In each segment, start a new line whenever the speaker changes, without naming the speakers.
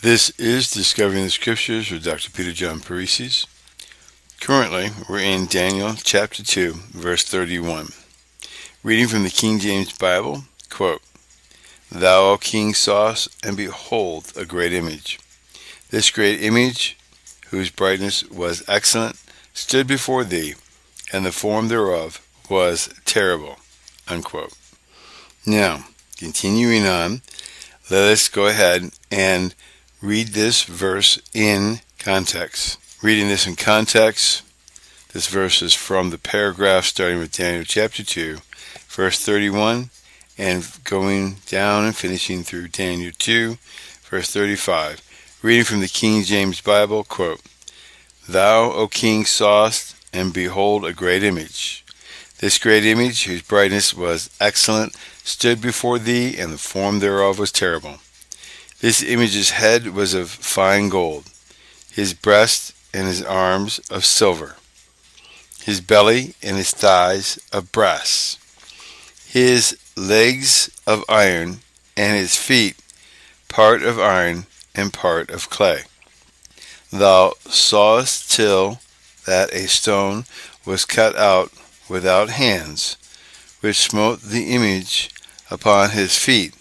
This is Discovering the Scriptures with Dr. Peter John Parisis. Currently, we're in Daniel chapter 2, verse 31. Reading from the King James Bible, quote, "Thou, O king, sawest, and behold, a great image. This great image, whose brightness was excellent, stood before thee, and the form thereof was terrible." Unquote. Now, continuing on, let us go ahead and read this verse in context. Reading this in context, this verse is from the paragraph starting with Daniel chapter 2, verse 31, and going down and finishing through Daniel 2, verse 35. Reading from the King James Bible, quote, "Thou, O king, sawest, and behold, a great image. This great image, whose brightness was excellent, stood before thee, and the form thereof was terrible. This image's head was of fine gold, his breast and his arms of silver, his belly and his thighs of brass, his legs of iron, and his feet part of iron and part of clay. Thou sawest till that a stone was cut out without hands, which smote the image upon his feet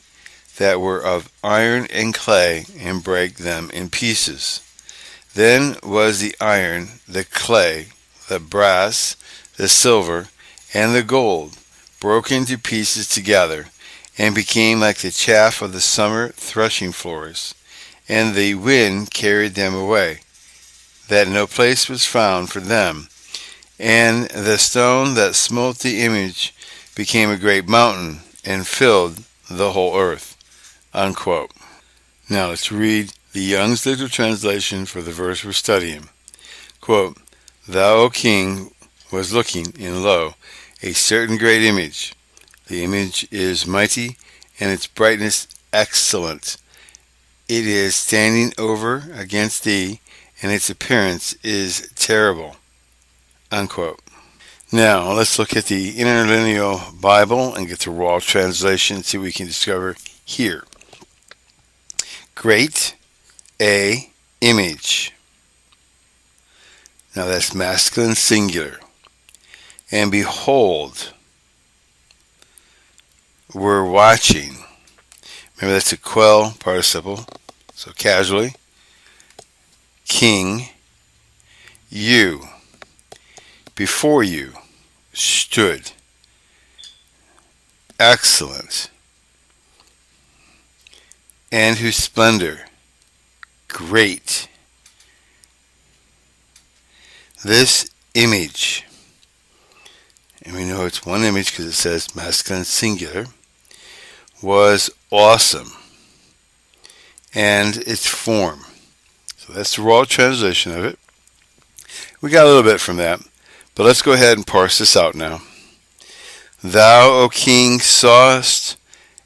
that were of iron and clay, and brake them in pieces. Then was the iron, the clay, the brass, the silver, and the gold broken to pieces together, and became like the chaff of the summer threshing floors, and the wind carried them away, that no place was found for them. And the stone that smote the image became a great mountain, and filled the whole earth." Unquote. Now let's read the Young's Literal Translation for the verse we're studying. Quote, "Thou, O king, was looking, and lo, a certain great image. The image is mighty, and its brightness excellent. It is standing over against thee, and its appearance is terrible." Unquote. Now, let's look at the Interlineal Bible and get the raw translation, see what we can discover here. Great, a image. Now that's masculine singular. And behold, we're watching. Remember, that's a quell participle, so casually. King, you, before you, stood. Excellent. And whose splendor, great. This image, and we know it's one image because it says masculine singular, was awesome. And its form. So that's the raw translation of it. We got a little bit from that, but let's go ahead and parse this out now. "Thou, O king, sawest,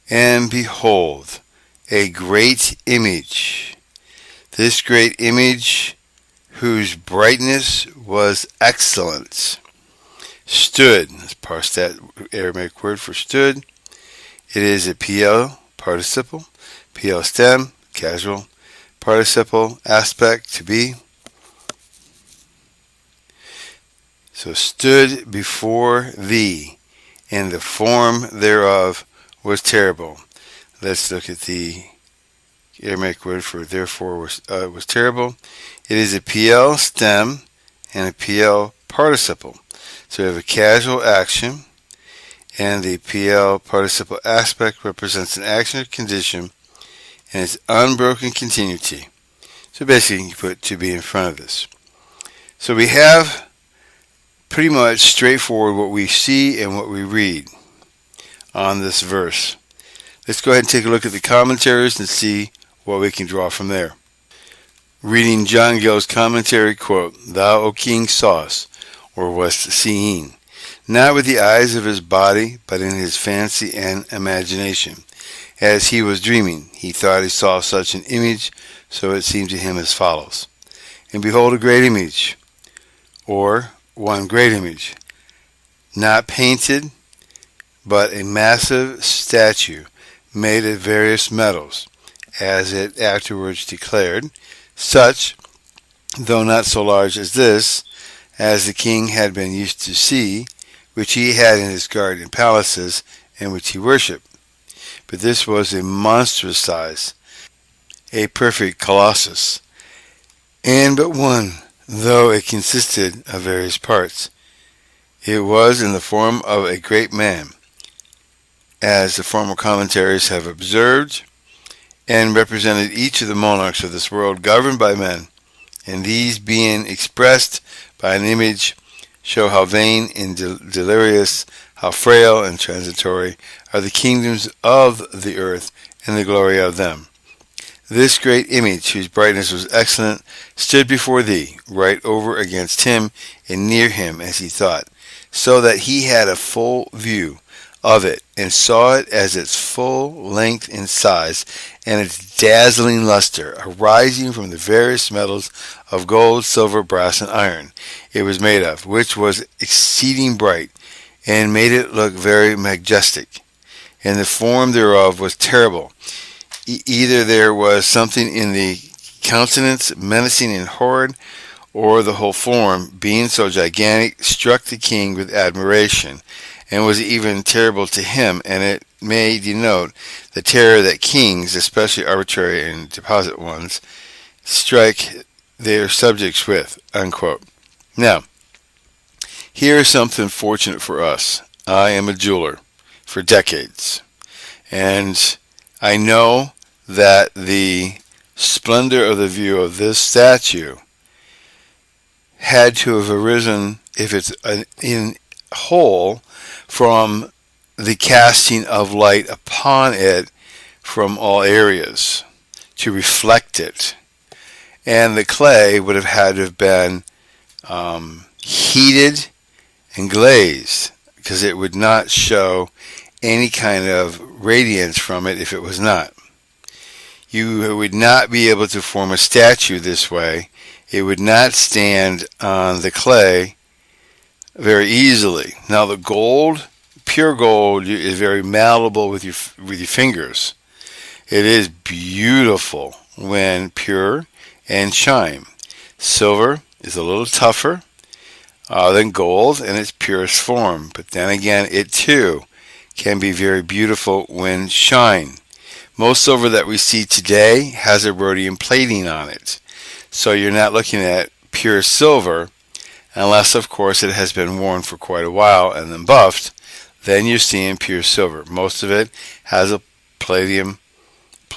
and behold, a great image. This great image, whose brightness was excellent, stood." Let's parse that Aramaic word for stood. It is a PL participle, PL stem, casual, participle aspect, to be. So stood before thee, and the form thereof was terrible. Let's look at the Aramaic word for therefore was terrible. It is a PL stem and a PL participle. So we have a casual action, and the PL participle aspect represents an action or condition and its unbroken continuity. So basically, you put to be in front of this. So we have pretty much straightforward what we see and what we read on this verse. Let's go ahead and take a look at the commentaries and see what we can draw from there. Reading John Gill's commentary, quote, "Thou, O king, sawest, or wast seeing, not with the eyes of his body, but in his fancy and imagination. As he was dreaming, he thought he saw such an image, so it seemed to him as follows. And behold, a great image, or one great image, not painted, but a massive statue made of various metals, as it afterwards declared, such, though not so large as this, as the king had been used to see, which he had in his garden palaces, and which he worshipped. But this was a monstrous size, a perfect colossus, and but one, though it consisted of various parts. It was in the form of a great man, as the former commentaries have observed, and represented each of the monarchs of this world governed by men, and these being expressed by an image show how vain and delirious, how frail and transitory are the kingdoms of the earth and the glory of them. This great image, whose brightness was excellent, stood before thee, right over against him and near him as he thought, so that he had a full view of it, and saw it as its full length and size, and its dazzling luster, arising from the various metals of gold, silver, brass, and iron it was made of, which was exceeding bright, and made it look very majestic. And the form thereof was terrible. Either there was something in the countenance menacing and horrid, or the whole form, being so gigantic, struck the king with admiration, and was even terrible to him, and it may denote the terror that kings, especially arbitrary and despotic ones, strike their subjects with, unquote. Now, here is something fortunate for us. I am a jeweler for decades, and I know that the splendor of the view of this statue had to have arisen, if it's in whole, from the casting of light upon it from all areas to reflect it. And the clay would have had to have been heated and glazed, because it would not show any kind of radiance from it if it was not. You would not be able to form a statue this way. It would not stand on the clay very easily. Now the gold, pure gold, is very malleable with your fingers. It is beautiful when pure and shine. Silver is a little tougher than gold in its purest form, but then again it too can be very beautiful when shine. Most silver that we see today has a rhodium plating on it, so you're not looking at pure silver unless, of course, it has been worn for quite a while and then buffed. Then you're seeing pure silver. Most of it has a plating,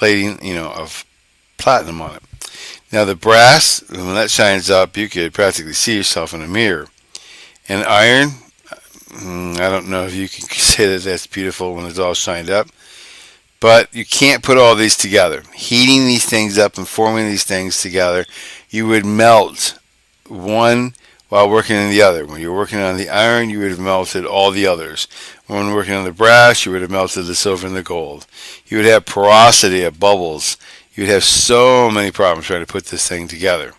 of platinum on it. Now the brass, when that shines up, you could practically see yourself in a mirror. And iron, I don't know if you can say that that's beautiful when it's all shined up, but you can't put all these together. Heating these things up and forming these things together, you would melt one while working on the other. When you're working on the iron, you would have melted all the others. When working on the brass, you would have melted the silver and the gold. You would have porosity of bubbles. You would have so many problems trying to put this thing together.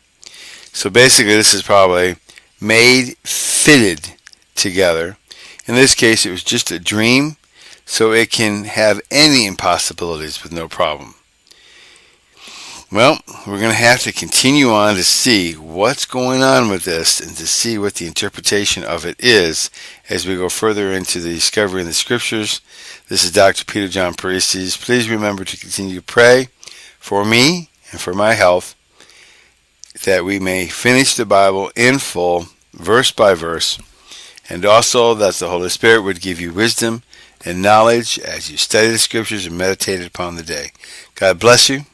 So basically, this is probably made, fitted together. In this case, it was just a dream, so it can have any impossibilities with no problem. Well, we're going to have to continue on to see what's going on with this and to see what the interpretation of it is as we go further into the discovery in the scriptures. This is Dr. Peter John Parisis. Please remember to continue to pray for me and for my health, that we may finish the Bible in full, verse by verse, and also that the Holy Spirit would give you wisdom and knowledge as you study the scriptures and meditate upon the day. God bless you.